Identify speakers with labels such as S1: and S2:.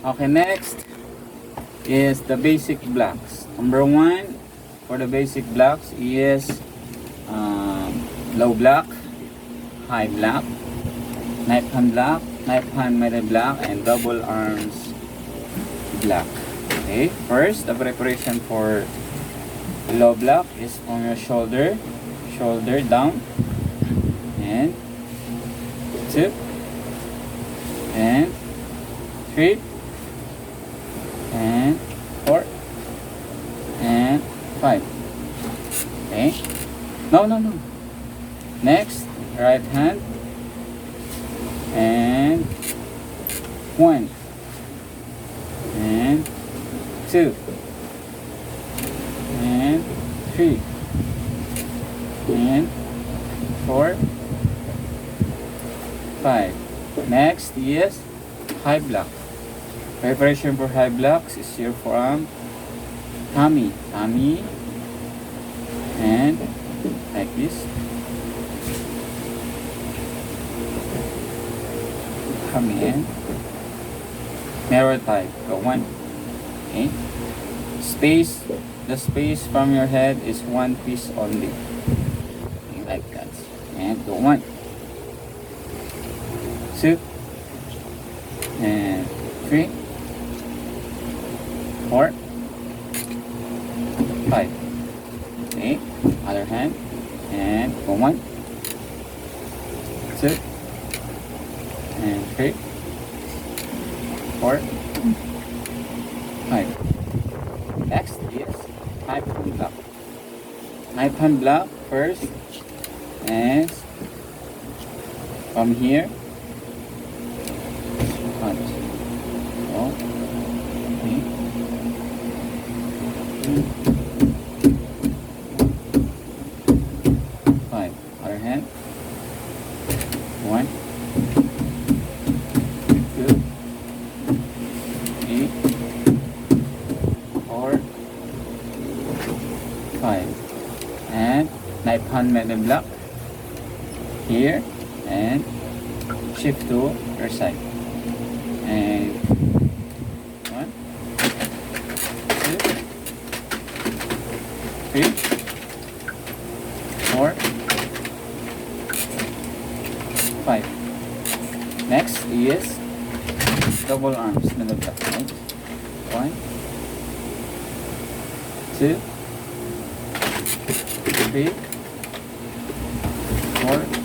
S1: Okay, next is the basic blocks. Number one for the basic blocks is low block, high block, knife hand block, knife hand middle block, and double arms block. Okay, first the preparation for low block is from your shoulder down, and 2 and 3 and 4 and 5. Okay, no. Next, right hand, and 1 and 2 and 3 and 4, 5. Next is high block. Preparation for high blocks is your forearm, tummy, and like this. Tummy and mirror tie. Go 1. Okay. Space. The space from your head is 1 piece only. Okay, like that. And go 1, 2, and 3, 4, 5. Okay, other hand, and go 1, 2, and 3, 4, 5. Next is knife hand block. Knife hand block first, and from here, punch. Oh, okay. 5. Other hand. 1, 2, 3, 4, 5. And knife hand middle block here, and shift to your side. And 1, 2, 3, 4, 5. Next is double arms middle block. Right? 1, 2, 3, 4,